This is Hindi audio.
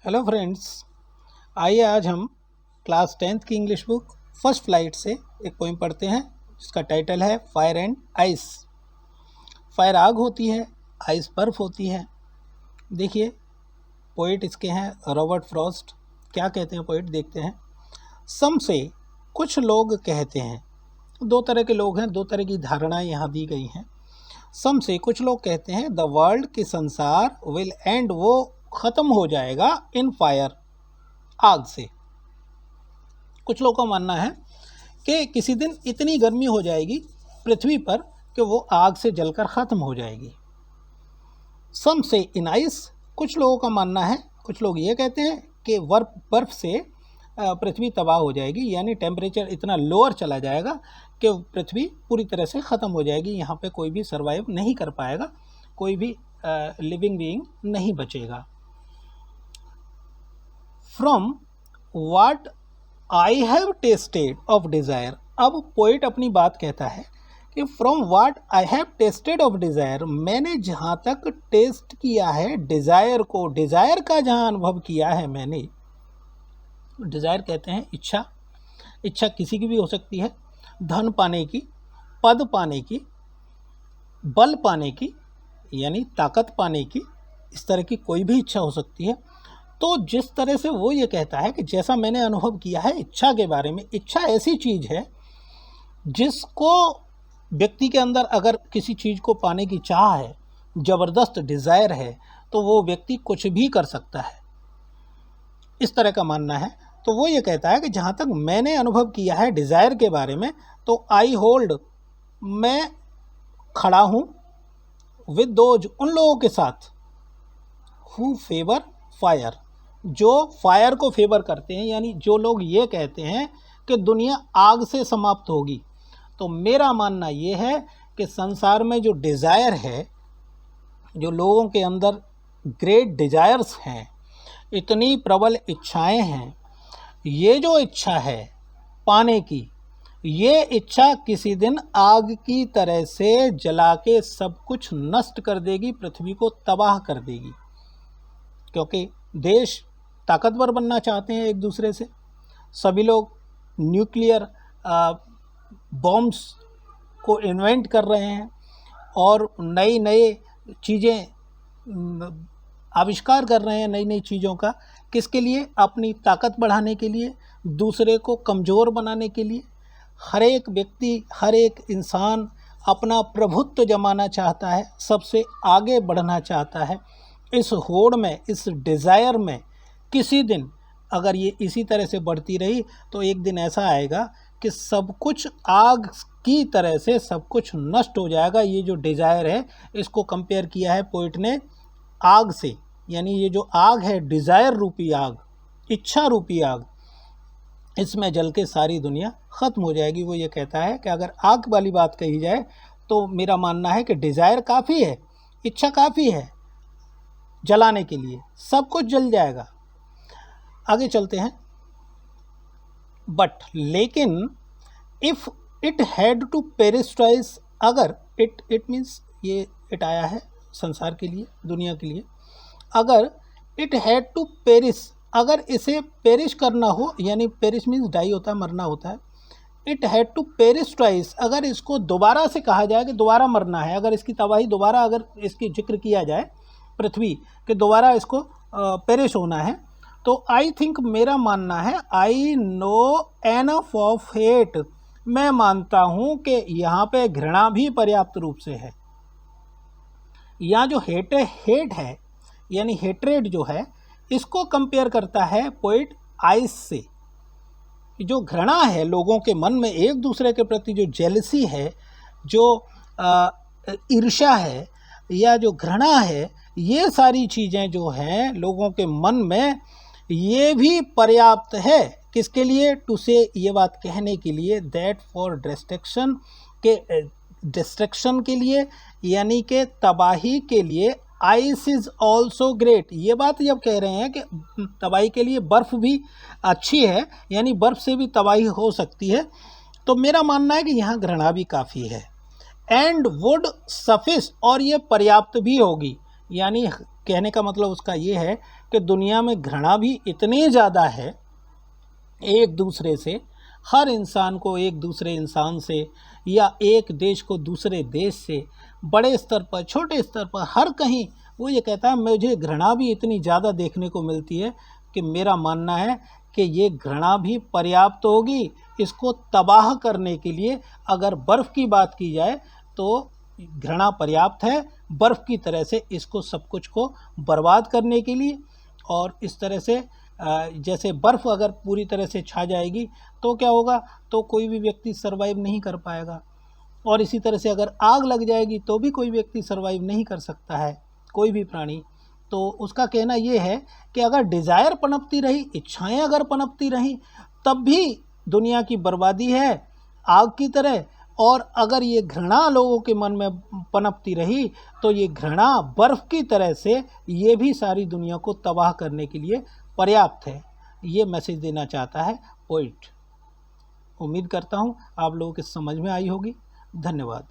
हेलो फ्रेंड्स, आइए आज हम क्लास 10th की इंग्लिश बुक फर्स्ट फ्लाइट से एक पोइम पढ़ते हैं जिसका टाइटल है फायर एंड आइस। फायर आग होती है, आइस बर्फ़ होती है। देखिए, पोइट इसके हैं रॉबर्ट फ्रॉस्ट। क्या कहते हैं पोइट, देखते हैं। सम से, कुछ लोग कहते हैं। दो तरह के लोग हैं, दो तरह की धारणाएं यहाँ दी गई हैं। सम से, कुछ लोग कहते हैं द वर्ल्ड, के संसार विल एंड, वो ख़त्म हो जाएगा इन फायर, आग से। कुछ लोगों का मानना है कि किसी दिन इतनी गर्मी हो जाएगी पृथ्वी पर कि वो आग से जलकर ख़त्म हो जाएगी। सम से इन आइस, कुछ लोगों का मानना है, कुछ लोग ये कहते हैं कि बर्फ़ से पृथ्वी तबाह हो जाएगी, यानी टेम्परेचर इतना लोअर चला जाएगा कि पृथ्वी पूरी तरह से ख़त्म हो जाएगी। यहाँ पे कोई भी सर्वाइव नहीं कर पाएगा, कोई भी लिविंग बीइंग नहीं बचेगा। From what I have tasted of desire, अब पोइट अपनी बात कहता है कि from what I have tasted of desire, मैंने जहाँ तक टेस्ट किया है डिज़ायर को, डिज़ायर का जहाँ अनुभव किया है मैंने। डिज़ायर कहते हैं इच्छा। इच्छा किसी की भी हो सकती है, धन पाने की, पद पाने की, बल पाने की, यानी ताकत पाने की, इस तरह की कोई भी इच्छा हो सकती है। तो जिस तरह से वो ये कहता है कि जैसा मैंने अनुभव किया है इच्छा के बारे में, इच्छा ऐसी चीज़ है जिसको व्यक्ति के अंदर अगर किसी चीज़ को पाने की चाह है, ज़बरदस्त डिज़ायर है, तो वो व्यक्ति कुछ भी कर सकता है, इस तरह का मानना है। तो वो ये कहता है कि जहाँ तक मैंने अनुभव किया है डिज़ायर के बारे में, तो आई होल्ड, मैं खड़ा हूँ, विद दोज, उन लोगों के साथ, हु फेवर फायर, जो फायर को फेवर करते हैं, यानी जो लोग ये कहते हैं कि दुनिया आग से समाप्त होगी। तो मेरा मानना ये है कि संसार में जो डिज़ायर है, जो लोगों के अंदर ग्रेट डिज़ायर्स हैं, इतनी प्रबल इच्छाएं हैं, ये जो इच्छा है पाने की, ये इच्छा किसी दिन आग की तरह से जला के सब कुछ नष्ट कर देगी, पृथ्वी को तबाह कर देगी। क्योंकि देश ताकतवर बनना चाहते हैं एक दूसरे से, सभी लोग न्यूक्लियर बॉम्ब्स को इन्वेंट कर रहे हैं और नई नई चीज़ें आविष्कार कर रहे हैं, नई नई चीज़ों का। किसके लिए? अपनी ताकत बढ़ाने के लिए, दूसरे को कमज़ोर बनाने के लिए। हर एक व्यक्ति, हर एक इंसान अपना प्रभुत्व जमाना चाहता है, सबसे आगे बढ़ना चाहता है। इस होड़ में, इस डिज़ायर में किसी दिन अगर ये इसी तरह से बढ़ती रही तो एक दिन ऐसा आएगा कि सब कुछ आग की तरह से सब कुछ नष्ट हो जाएगा। ये जो डिज़ायर है, इसको कंपेयर किया है पोइट ने आग से, यानी ये जो आग है, डिज़ायर रूपी आग, इच्छा रूपी आग, इसमें जल के सारी दुनिया ख़त्म हो जाएगी। वो ये कहता है कि अगर आग वाली बात कही जाए तो मेरा मानना है कि डिज़ायर काफ़ी है, इच्छा काफ़ी है जलाने के लिए, सब कुछ जल जाएगा। आगे चलते हैं। बट, लेकिन, if it had to perish twice, अगर इट मीन्स ये इट आया है संसार के लिए, दुनिया के लिए। अगर इट हैड टू पेरिश, अगर इसे पेरिश करना हो, यानी पेरिश मीन्स डाई होता है, मरना होता है। It had to perish twice, अगर इसको दोबारा से कहा जाए कि दोबारा मरना है, अगर इसकी तबाही दोबारा, अगर इसकी जिक्र किया जाए पृथ्वी कि दोबारा इसको पेरिश होना है, तो आई थिंक, मेरा मानना है, I know enough of hate, मैं मानता हूँ कि यहाँ पे घृणा भी पर्याप्त रूप से है। यहाँ जो हेट है, यानी हेट्रेड जो है, इसको कंपेयर करता है पोइट आइस से। जो घृणा है लोगों के मन में एक दूसरे के प्रति, जो जेलसी है, जो ईर्ष्या है, या जो घृणा है, ये सारी चीज़ें जो हैं लोगों के मन में, ये भी पर्याप्त है किसके लिए? टू से, ये बात कहने के लिए, दैट फॉर डिस्ट्रक्शन, के डिस्ट्रक्शन के लिए, यानी कि तबाही के लिए, आइस इज़ ऑल्सो ग्रेट, ये बात जब कह रहे हैं कि तबाही के लिए बर्फ़ भी अच्छी है, यानी बर्फ़ से भी तबाही हो सकती है, तो मेरा मानना है कि यहाँ घृणा भी काफ़ी है। एंड वुड सफिस, और ये पर्याप्त भी होगी, यानी कहने का मतलब उसका ये है कि दुनिया में घृणा भी इतनी ज़्यादा है एक दूसरे से, हर इंसान को एक दूसरे इंसान से, या एक देश को दूसरे देश से, बड़े स्तर पर छोटे स्तर पर हर कहीं वो ये कहता है मुझे घृणा भी इतनी ज़्यादा देखने को मिलती है कि मेरा मानना है कि ये घृणा भी पर्याप्त होगी इसको तबाह करने के लिए। अगर बर्फ़ की बात की जाए तो घृणा पर्याप्त है बर्फ़ की तरह से इसको सब कुछ को बर्बाद करने के लिए। और इस तरह से जैसे बर्फ़ अगर पूरी तरह से छा जाएगी तो क्या होगा, तो कोई भी व्यक्ति सर्वाइव नहीं कर पाएगा। और इसी तरह से अगर आग लग जाएगी तो भी कोई व्यक्ति सर्वाइव नहीं कर सकता है, कोई भी प्राणी। तो उसका कहना ये है कि अगर डिज़ायर पनपती रही, इच्छाएं अगर पनपती रहीं, तब भी दुनिया की बर्बादी है आग की तरह। और अगर ये घृणा लोगों के मन में पनपती रही तो ये घृणा बर्फ़ की तरह से ये भी सारी दुनिया को तबाह करने के लिए पर्याप्त है। ये मैसेज देना चाहता है पोइट। उम्मीद करता हूँ आप लोगों के समझ में आई होगी। धन्यवाद।